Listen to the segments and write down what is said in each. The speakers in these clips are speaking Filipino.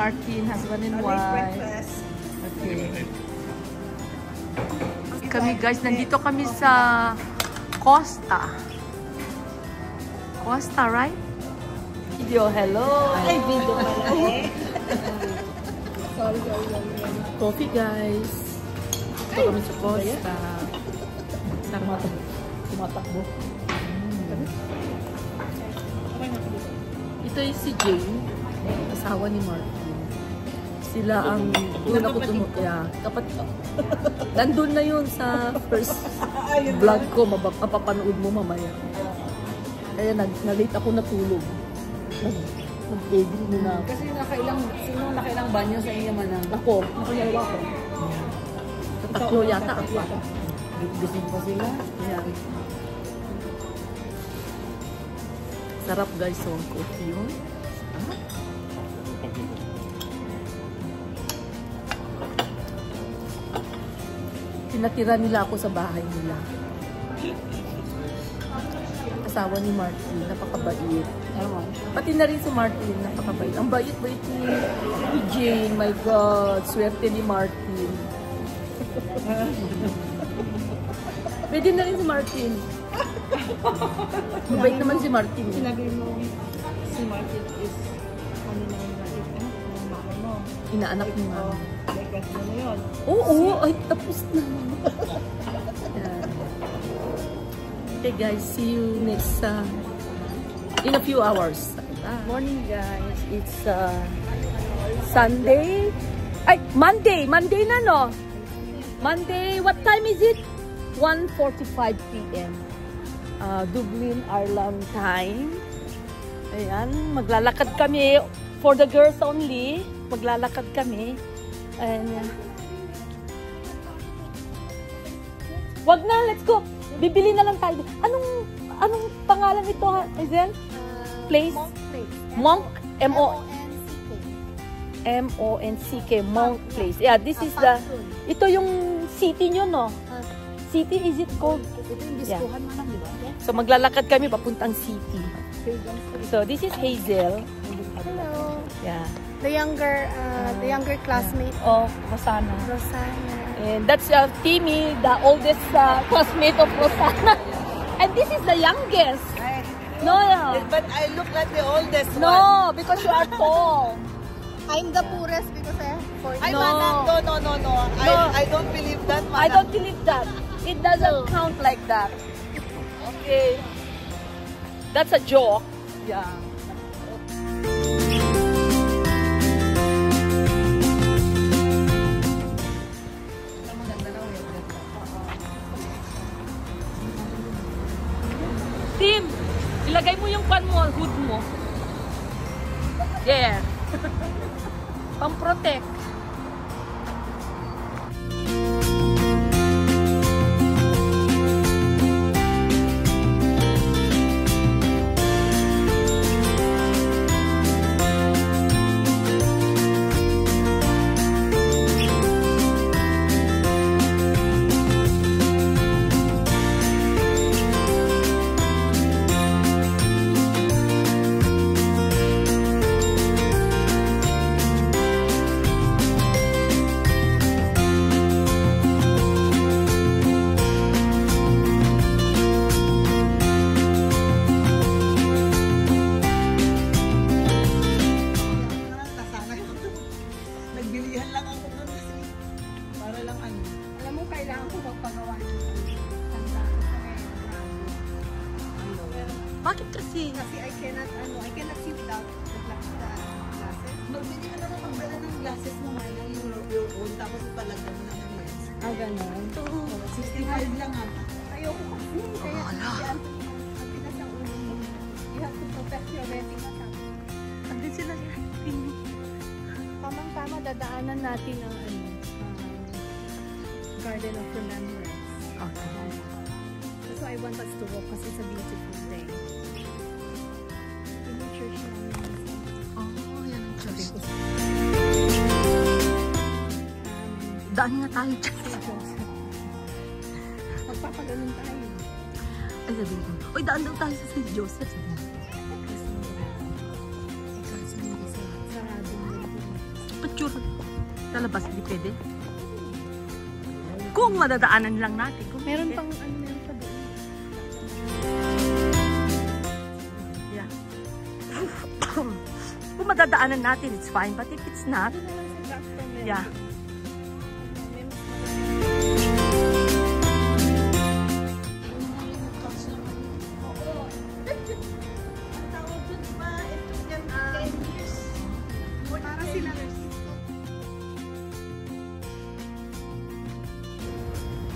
Martin, husband and wife. Okay. Kami guys, nandito kami sa Costa. Costa, right? Video, hello! Ay, video pala eh. Sorry. Coffee guys. Dito kami sa Costa. Sarap. Tumatakbo. Ito yung si Jane, asawa ni Martin. Sila ang doon ako tumutya. Nandun na yun sa first vlog ko. Mapapanood mo mamaya. Kaya na-late ako natulog. Nag-agree na ako. Kasi nakailang banyo sa inyo man ang... Ako, nakayalawa ko. Tatlo yata ako. Gising pa sila. Yan. Sarap guys, so ang coffee yun. Tinatira nila ako sa bahay nila. Asawa ni Martin, napakabait. Pati na rin si Martin, napakabait. Ang bait-bait ni Jane, my God, swerte ni Martin. Pwede na rin si Martin. Mabait naman si Martin. Sinabi mo, si Martin is ano na yung mama mo. Inaanak ni Mama. Like mo na yun. Oo, ay tapos na. Yan. Okay guys, see you next in a few hours. Morning guys, it's Sunday. Ay, Monday na no? Monday, what time is it? 1:45 p.m. Dublin, Ireland time. Ayan, maglalakad kami for the girls only. Maglalakad kami. And wag na, let's go. Bibili na lang tayo. Anong pangalan ito, Hazel? Place? Monk? M-O-N-C-K. Monk Place. Yeah, this is the... Ito yung city nyo, no? City, is it called? Yeah. So, maglalakad kami papuntang city. So, this is Hazel. Hello. Yeah. The younger classmate of Rosana. And that's Timmy, the oldest classmate of Rosana. And this is the youngest. No, But I look like the oldest one. no, because you are tall. I'm the poorest because I have 40. No. No. I don't believe that, Mana. I don't believe that. It doesn't count like that. Okay. That's a joke. Yeah. Tim, ilagay mo yung pan mo, hood mo. Yeah. Pang-protect. Nagbilihan lang ako doon kasi para lang ano. Alam mo, kailangan ko magpagawa ng Bakit kasi? Kasi I cannot see without the glasses. Magbili ka naman magdala ng glasses mo man ng your own tapos ipalagyan mo na ng lens. Ganon. 65 lang ha. Ayoko kasi. Kaya ang pinas ang ulo mo. You have to protect your retina. Andun sila. Tamang-tama, dadaanan natin ang Garden of Remembrance. Okay. So I want us to walk kasi it's a beautiful day. Yung church namin. Oh, yan ang church. Daan nga tayo dyan. Magpapaganon tayo. Ay, sabi ko, uy, daan daw tayo sa St. Joseph. Sarado mo. picture. Sa labas, hindi pwede. Kung madadaanan lang natin. Kung Meron hindi. pang ano meron pa doon. Yeah. Kung madadaanan natin, it's fine. But if it's not, yeah.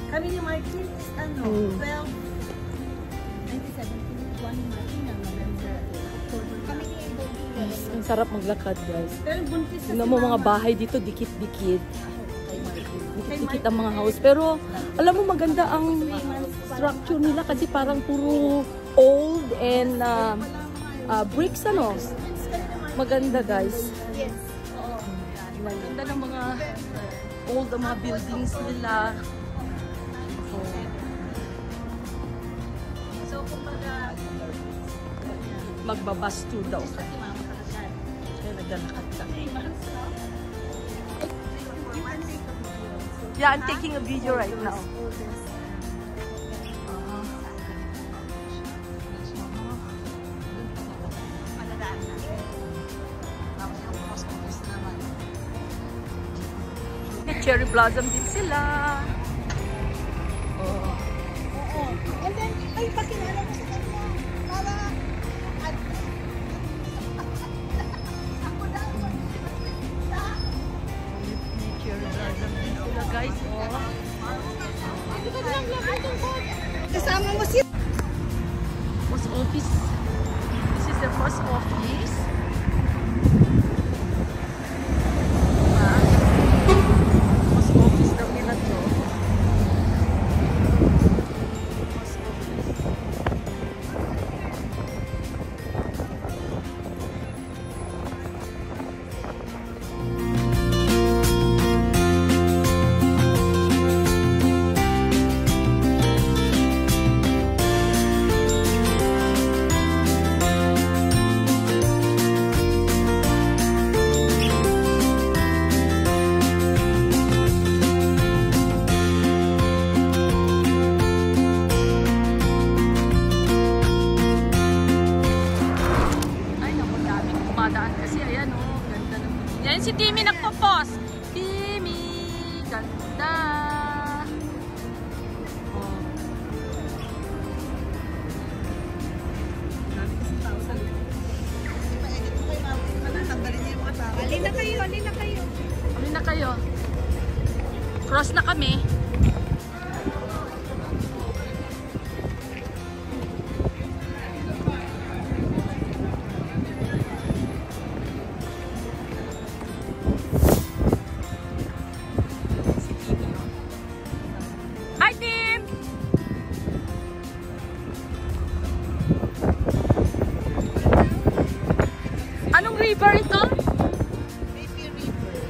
Kami ni Martin is ano, 12, 1917, 1 Martin na November, October. Kami ni Yes, ang sarap maglakad, guys. Pero buntis na Tingnan mo mga bahay dito, dikit-dikit. Dikit-dikit ang mga house. Pero, alam mo, maganda ang structure nila kasi parang puro old and bricks, ano. Maganda, guys. Yes. Maganda ng mga old ang mga buildings nila. So, kumbaga, Magbabas tour daw. Kaya naglalakad kami. Yeah, I'm taking a video right now. May cherry blossom din sila. Oh. oo. And then, ay, pakilala mo sa kanya. Para, ako daw, May cherry blossom din sila, guys. Oh. kasama mo si Post office. This is the post office. Post office daw nila to. Post office. Ay, naku, daming dumadaan kasi. Ayan, oh. Ganda ng bundok. Yan si Timmy nagpo-post. Timmy! Ganda! Oh. Alin na kayo, alin na kayo. Ano na kayo? Cross na kami. Hi, Tim! Anong river ito?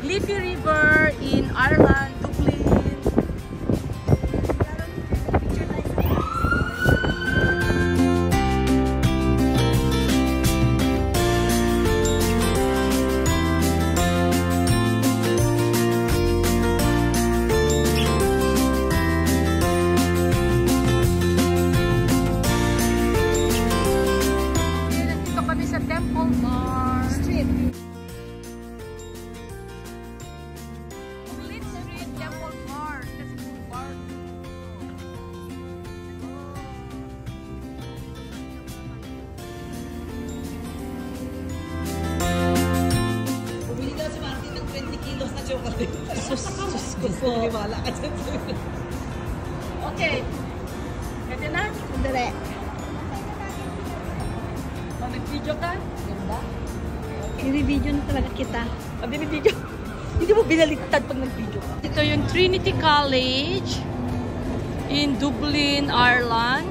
Liffey River in Ireland, Dublin. Nandito kami sa Temple Bar. Street. Flint Street, Temple Bar. Kasi yung bar. Bumili daw si Martin ng 20 kilos na chocolate. Sus ko po. Maniwala ka dyan. Okay. Pwede na? Sandali. Mag-video ka? Ganda. I-review na talaga kita. Pag binibidyo, hindi mo binaliktad pag nag-video ka. Ito yung Trinity College in Dublin, Ireland.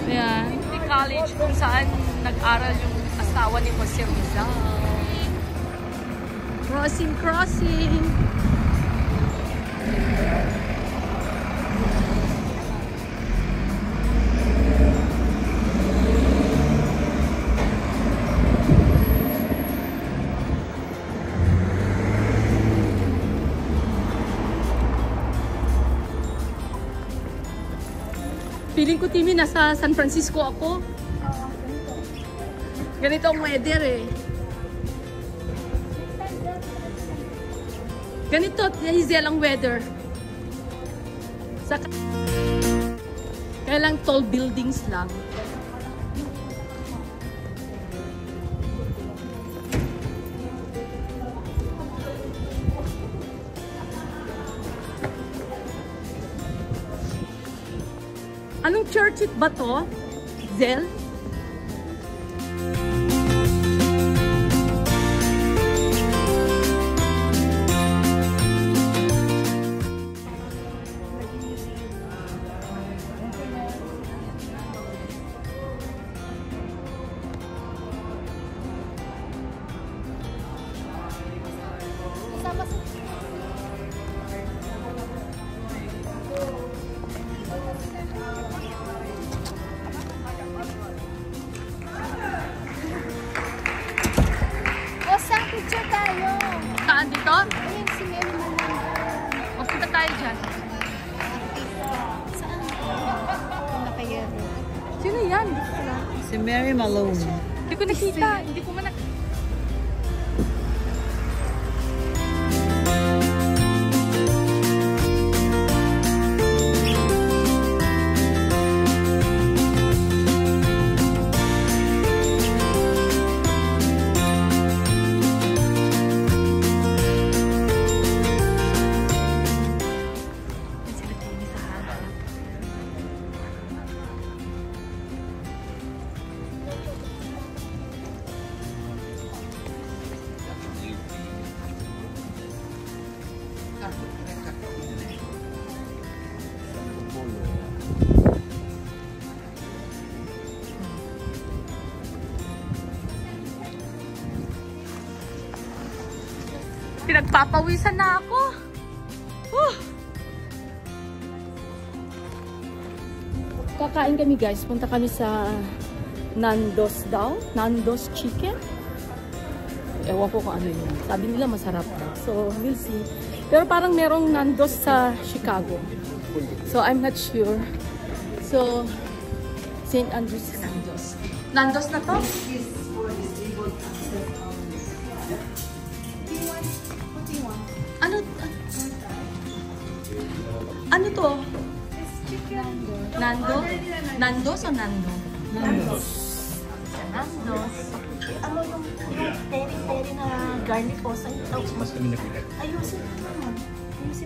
Ayan. Trinity College kung saan nag-aral yung asawa ni Jose Rizal. Crossing, crossing. Feeling ko, Timmy, nasa San Francisco ako. Ganito ang weather eh. Ganito, Hazel, ang weather. Kaya lang tall buildings lang. Anong church it ba to? Zel? Picture tayo. Saan dito? Ayun, si Mary Malone. Magpunta tayo dyan. Saan? Nakayero. Sino yan? Si Mary Malone. Hindi ko nakita. Hindi ko man pinagpapawisan na ako. Kakain kami guys. Punta kami sa Nando's daw. Nando's Chicken. Ewan ko kung ano yun. Sabi nila masarap daw. So, we'll see. Pero parang merong Nando's sa Chicago. So, I'm not sure. So, St. Andrews Nando's. Nando's na to? Ano? Ano to? Nando? Nando's o Nando? Nando's. Nando's. Ano yung peri-peri na garlic po sa ito? Ayusin mo naman. Ayusin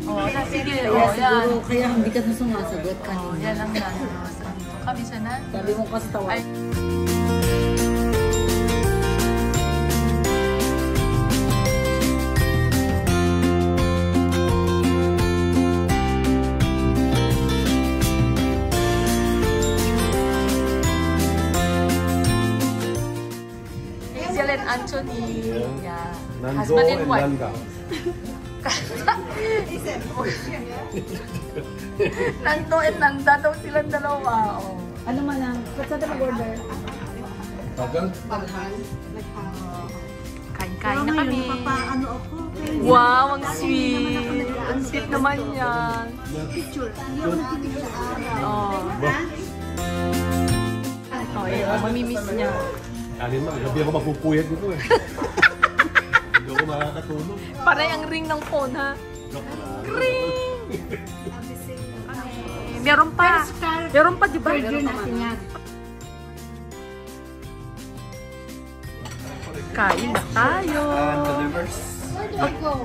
mo. Sige. Siguro, kaya hindi ka na sumasagot kanina. Yan ang Nando's. Kami sa Nando's. Sabi mo kasi tawa. Hazel and Anthony. Yeah. Nando Husband and and wife. Nanda. Nando and Nanda daw silang dalawa. Oh. Ano man ang, sa tayo mag-order? Tagal? Kain-kain na kami. Ano ako? Wow, ang sweet. Ang sweet naman yan. Picture. Hindi ako nagpipicture sa araw. Oh. Oh, yun. Mamimiss niya. Kanin mo, gabi ako mapupuyat nito eh. Hindi ako makakatulog. Paray ang ring ng phone, ha? Ring! Meron pa. Meron pa, di ba? Kain na tayo.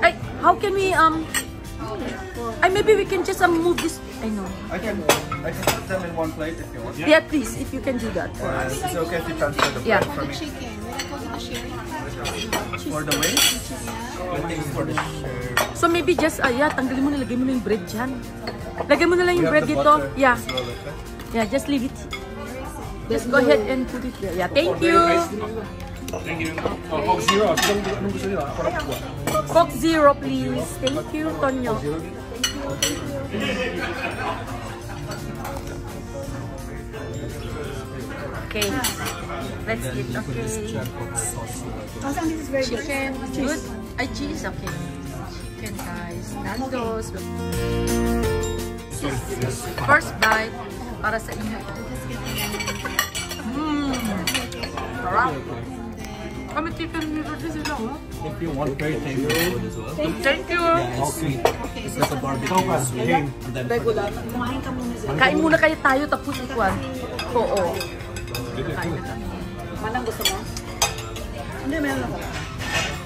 Ay, how can we, ay, maybe we can just move this. I know. I can put them in one plate if you want. Yeah, please, if you can do that for us. Is it okay if you transfer the Yeah. bread for me? Chicken. When I go to the sharing. For the wings? I think for the share. So maybe just, yeah, tanggalin mo na, lagay mo na yung bread dyan. Lagay mo na lang yung We bread have the dito. butter Yeah. as well, okay? Yeah, just leave it. Just go ahead and put it there. Yeah, thank you. Thank you. Oh, Coke Zero. Anong gusto nila? Ako na po. Coke Zero, please. Thank you, Tonyo. Okay. Let's eat. Okay. Chicken. Good. Ay, cheese. Okay. Chicken, guys. Nando's. First bite. Para sa inyo. Sarap. Kami chicken liver din sila, oh. If you want, very thankful food as well. Thank you. All sweet. It's like a barbecue sweet. And then Kumain ka muna sila. Kain muna kayo tayo tapos ikuan. Oo. Manang gusto mo? Hindi, meron ako.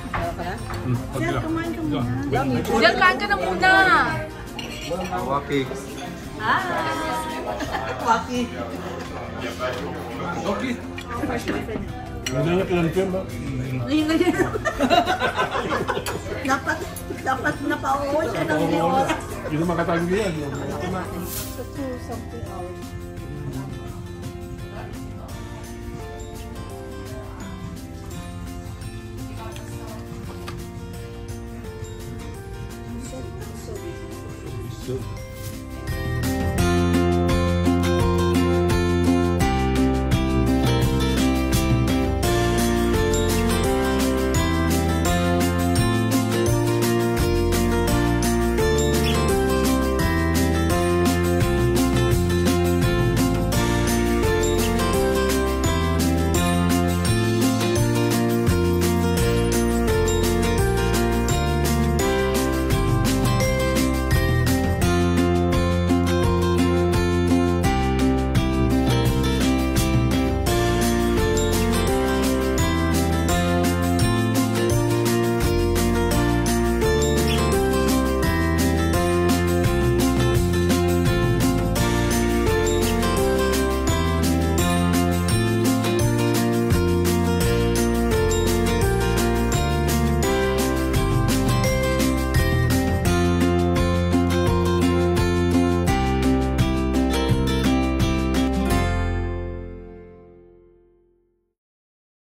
Meron ka na? Sir, kumain ka muna. Diyan, kain ka na muna. Waki. Waki. okay. Nadala ka ng film ba? Dapat napauwi siya ng oras. Hindi makatanggi yan. So, 2 something.